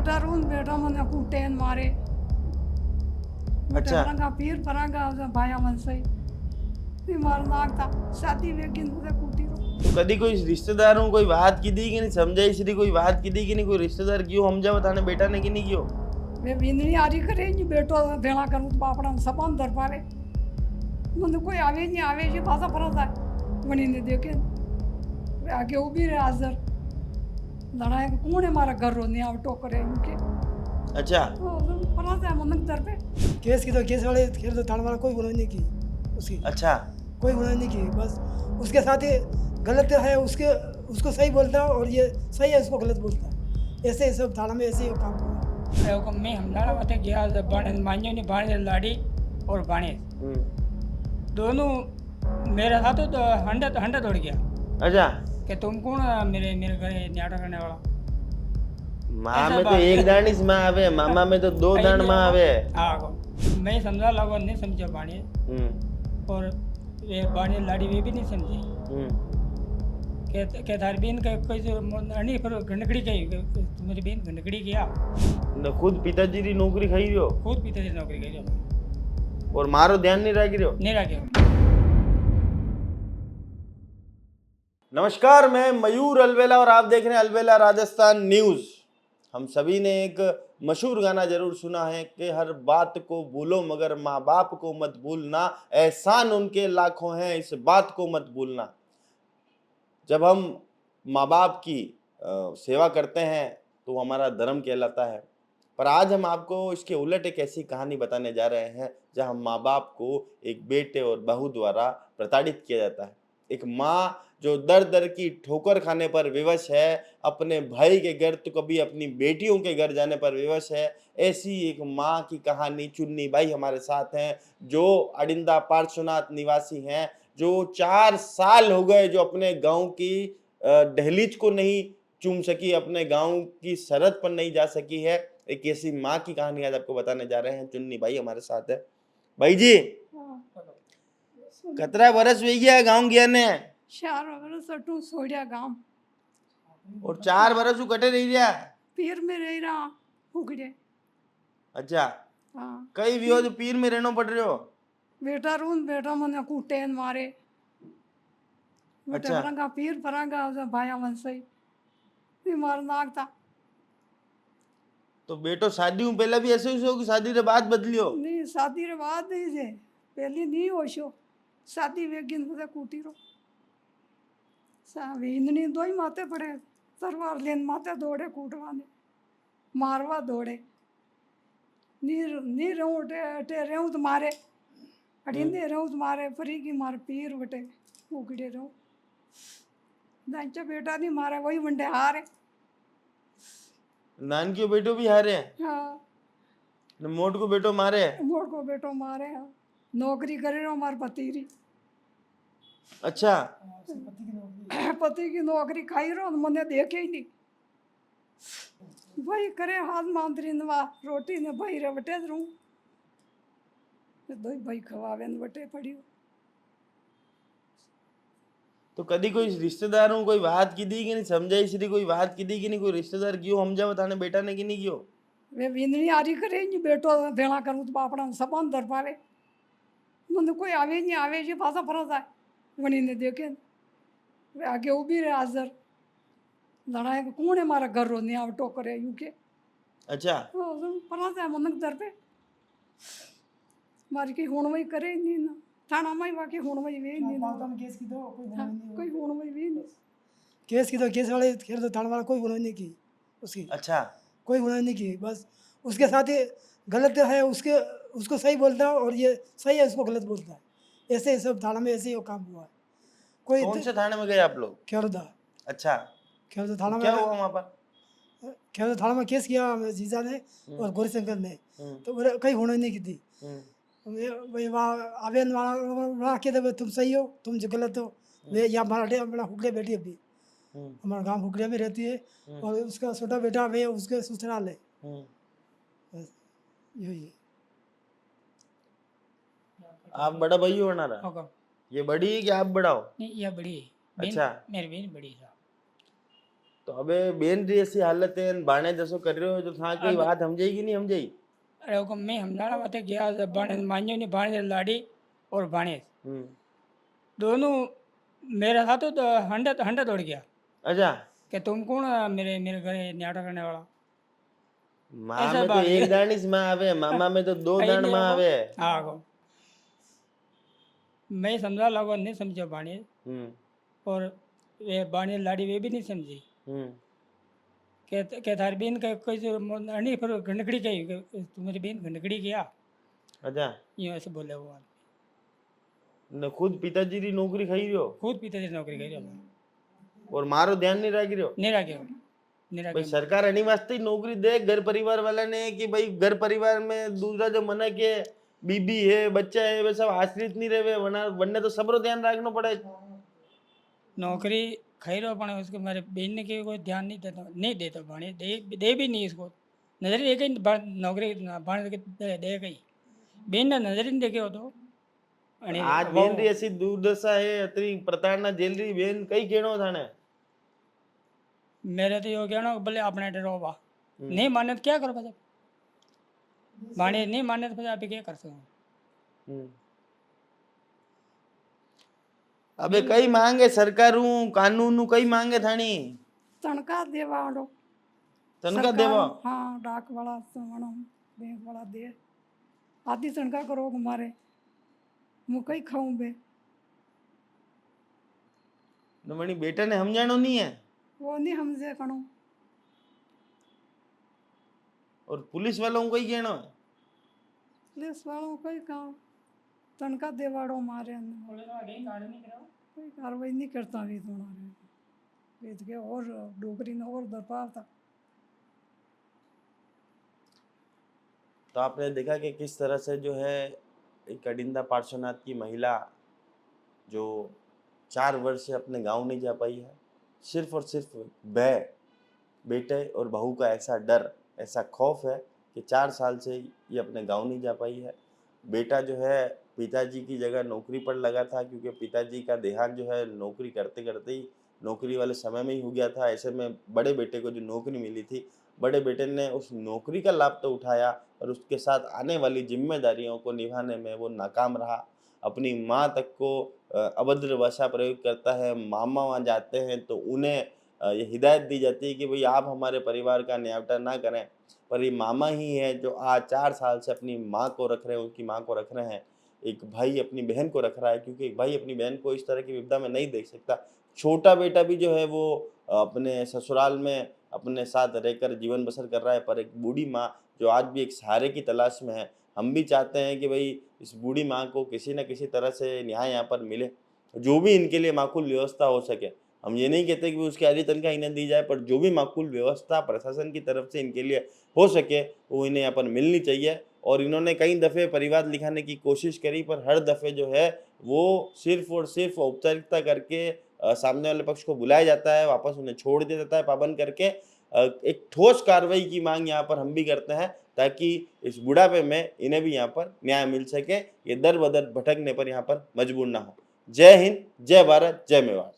बेटा रोन बेटा मने कूटे न मारे अच्छा। परांगा पीर परांगा भाया मनसई ती मार नागता शादी वेगिन मुझे कूटी रो तो कदी कोई रिश्तेदारों कोई बात की दी कि नहीं समझाई श्री कोई बात की दी कि नहीं कोई रिश्तेदार क्यों समझा बताने बेटा ने कि नहीं क्यों वे बिंदनी आरी करे जी बेटो भेड़ा करूं तो बापड़ा सपन दर पावे मुझे कोई आवे नहीं आवे जी भाषा फरस है वनी ने देखे वे आगे उभी रहे हाजर लड़ाई कौन है मारा घर रो नहीं आव टोकरे इनके अच्छा फरस है मनक दर पे केस की तो केस वाले खेल तो थाने वाला कोई गुनाह नहीं की उसकी अच्छा कोई गुनाह नहीं की बस उसके साथ ही गलत है उसके उसको सही बोलता है और ये सही है उसको गलत बोलता है ऐसे ही सब थाना में ऐसे ही काम हुआ हुकम में हमला वाते गया बाणे मान्यो ने बाणे लाड़ी और बाणे दोनों मेरे साथ तो हंडा दौड़ गया अच्छा कि तुम कौन मेरे मेरे घर न्याटा करने वाला माँ ऐसा में तो बात एक है। दान इस माँ आवे मामा में तो दो दान माँ आवे हाँ मैं समझा लगा नहीं समझा बाणे और ये बाणे लाड़ी वे भी नहीं समझी के थारी बहन का कोई जो अणी पर गंडकड़ी गई तुम्हारी बहन गंडकड़ी गया न खुद पिताजी की नौकरी खाई रहो खुद पिताजी नौकरी गई और मारो ध्यान नहीं रख रहो नहीं रहा नमस्कार मैं मयूर अलवेला और आप देख रहे हैं अलवेला राजस्थान न्यूज हम सभी ने एक मशहूर गाना जरूर सुना है कि हर बात को भूलो मगर माँ बाप को मत भूलना एहसान उनके लाखों हैं इस बात को मत भूलना जब हम माँ बाप की सेवा करते हैं तो हमारा धर्म कहलाता है पर आज हम आपको इसके उलट एक ऐसी कहानी बताने जा रहे हैं जहां माँ बाप को एक बेटे और बहू द्वारा प्रताड़ित किया जाता है एक माँ जो दर दर की ठोकर खाने पर विवश है अपने भाई के घर तो कभी अपनी बेटियों के घर जाने पर विवश है ऐसी एक माँ की कहानी चुन्नी बाई हमारे साथ हैं जो अडिंदा पार्श्वनाथ निवासी हैं जो 4 साल हो गए जो अपने गांव की दहलीज को नहीं चूम सकी अपने गांव की सरहद पर नहीं जा सकी है एक ऐसी माँ की कहानी आज आपको बताने जा रहे हैं चुन्नी बाई हमारे साथ है भाई जी कतरा बरस हुई गया गांव गया ने 4 वर्ष अटू सोड़िया गांव और 4 बरस उ कटे रही रहा पीर में रह रहा उगड़े अच्छा हाँ कई वियो जो पीर में रहना पड़ रहे हो बेटा रोन बेटा मने कूटे न मारे बेटा अच्छा। परांगा पीर परांगा भाया मनसई ती मार नागता तो बेटो शादी हूँ पहले भी ऐसे ही हो कि शादी के बाद बदलियो नहीं शादी रे बाद नहीं जे पहली नहीं होशो शादी वेगिन मुझे कूटी रो सावी इन्नी दो ही माते पड़े तलवार लेन माते दौड़े कूटवाने मारवा दौड़े नी रहूं टे रहूं तो मारे अड़िंदे रहूं तो मारे फरी की मार पीर बटे उगड़े रहूं दांचा बेटा नहीं मारे वही वंडे हारे नान के बेटो भी हारे हैं हाँ न मोट को बेटो मारे हैं मोड़ को बेटो मारे हाँ नौकरी करे रहो मार पति री अच्छा पति की नौकरी खाई रहो मने देखे ही नहीं भाई करे हाथ मांदरी नवा रोटी ने भाई रे बटे रहूं दो भाई खवावे न बटे पड़ी तो कदी कोई रिश्तेदारों कोई बात की दी कि नहीं समझाई श्री कोई बात की दी कि नहीं कोई रिश्तेदार क्यों समझा बताने बेटा ने कि नहीं क्यों वे बिंदनी आरी करे जी बेटो भेड़ा करूं तो बापड़ा सपन दर पावे मने कोई आवे नहीं आवे जी भाषा फरस है वनी ने देखे वे आगे उभी रहे हाजर लड़ाई कौन है मारा घर रो नहीं आव टोकरे यूके अच्छा फरस है मनक दर पे मारी की हुण वही करे नहीं ना थाना में बाकी हुण वही वे नहीं ना केस की तो कोई गुनाह नहीं कोई हुण वही वे नहीं केस की तो केस वाले खेल तो थाने वाला कोई गुनाह नहीं की उसकी अच्छा कोई गुनाह नहीं की बस उसके साथ ही गलत है उसके उसको सही बोलता है और ये सही है उसको गलत बोलता है ऐसे ही सब थाना में ऐसे ही काम हुआ है कोई कौन से थाने में गए आप लोग खेलदा अच्छा खेलदा थाना क्या में हुआ वहाँ पर खेलदा थाना में केस किया मेरे जीजा ने और गौरीशंकर ने तो बोले कहीं होने नहीं की थी भाई वहाँ आवेन वहाँ के थे तुम सही हो तुम जो गलत हो वे यहाँ हमारा हुकड़े बेटी अभी हमारा गांव हुकड़िया में रहती है और उसका छोटा बेटा वे उसके ससुराल है बस यही है आप बड़ा भाई हो ना रहा हुकम ये बड़ी है कि आप बड़ा हो नहीं यह बड़ी है बहन- अच्छा। मेरी बहन बड़ी है तो તો હવે બેન રી એસી હાલત હે ને ભાણે જશો કરી રહ્યો તો થા કઈ વાત સમજાઈ કે નહીં સમજાઈ? अरे वो मैं समझाना बात है गया बाणे मान्यो नहीं बाणे लाड़ी और बाणे दोनों मेरे साथ तो हंडा हंडा दौड़ गया अच्छा कि तुम कौन मेरे मेरे घर नाटक करने वाला। माँ ऐसा में तो बात एक दान इस माँ आवे, मामा में तो दो दान माँ आवे। हाँ को मैं समझा लगा नहीं समझा बाणे और वे बाणे लाड़ी वे भी नहीं समझी के थारी बेन का कोई जो नहीं फिर गंडकड़ी कही तुम्हारी बेन गंडकड़ी किया। अच्छा यूँ ऐसे बोले वो ने खुद पिताजी री नौकरी खाई रहो खुद पिताजी नौकरी कर रहा और मारो ध्यान नहीं राखी रहो। नहीं रखे नहीं भाई रखे सरकार एनी वास्ते ही नौकरी दे घर परिवार वाला ने कि भाई घर परिवार में दूसरा जो मन है कि बीबी है बच्चा है वे सब आश्रित नहीं रहे वरना तो सबरो ध्यान रखना पड़े। नौकरी खाई रहो पण उसके मेरे बेन ने के कोई ध्यान नहीं देता भाणे दे भी नहीं इसको नजर एक नौकरी भाणे दे गई बेन ने नजर नहीं देखे हो तो आज बेन री ऐसी दुर्दशा है अतरी प्रताड़ना जेल री बेन कई कहणो थाने मेरे तो यो कहना भले अपने डरो बा नहीं माने तो क्या करो भाई भाणे नहीं माने तो आप क्या कर सकते। अबे कई मांगे सरकारू कानून कई मांगे थानी तनखा देवाड़ो तनखा देवा हाँ डाक वाला बैंक वाला दे आधी तनखा करो मारे હું કઈ ખાऊं बे न मणी बेटा ने समझाणो नहीं है वो नहीं समझे कणो और पुलिस वालों को कई कहना है पुलिस वालों कई काम तनखा देवाड़ो मारे कोई कार्रवाई नहीं करता भी तुम्हारे के और डोगरी ने और दबावता। तो आपने देखा कि किस तरह से जो है एक अडिंदा पार्श्वनाथ की महिला जो 4 वर्ष से अपने गांव नहीं जा पाई है सिर्फ और सिर्फ बेटे और बहू का ऐसा डर ऐसा खौफ है कि 4 साल से ये अपने गांव नहीं जा पाई है। बेटा जो है पिताजी की जगह नौकरी पर लगा था क्योंकि पिताजी का देहांत जो है नौकरी करते करते ही नौकरी वाले समय में ही हो गया था। ऐसे में बड़े बेटे को जो नौकरी मिली थी बड़े बेटे ने उस नौकरी का लाभ तो उठाया और उसके साथ आने वाली जिम्मेदारियों को निभाने में वो नाकाम रहा। अपनी माँ तक को अभद्र भाषा प्रयोग करता है। मामा वहाँ जाते हैं तो उन्हें ये हिदायत दी जाती है कि भाई आप हमारे परिवार का न्यावटा ना करें, पर ये मामा ही है जो आज 4 साल से अपनी माँ को रख रहे हैं, उनकी माँ को रख रहे हैं। एक भाई अपनी बहन को रख रहा है क्योंकि एक भाई अपनी बहन को इस तरह की विपदा में नहीं देख सकता। छोटा बेटा भी जो है वो अपने ससुराल में अपने साथ रहकर जीवन बसर कर रहा है, पर एक बूढ़ी माँ जो आज भी एक सहारे की तलाश में है। हम भी चाहते हैं कि भाई इस बूढ़ी माँ को किसी न किसी तरह से न्याय यहाँ पर मिले, जो भी इनके लिए माकूल व्यवस्था हो सके। हम ये नहीं कहते कि उसकी आधी तनख्वाह इन्हें दी जाए, पर जो भी माकूल व्यवस्था प्रशासन की तरफ से इनके लिए हो सके वो इन्हें यहाँ पर मिलनी चाहिए। और इन्होंने कई दफ़े परिवार लिखाने की कोशिश करी, पर हर दफ़े जो है वो सिर्फ और सिर्फ औपचारिकता करके सामने वाले पक्ष को बुलाया जाता है, वापस उन्हें छोड़ दिया जाता है पाबंद करके। एक ठोस कार्रवाई की मांग यहाँ पर हम भी करते हैं ताकि इस बुढ़ापे में इन्हें भी यहाँ पर न्याय मिल सके, ये दर बदर भटकने पर यहाँ पर मजबूर ना हो। जय हिंद, जय भारत, जय मेवाड़।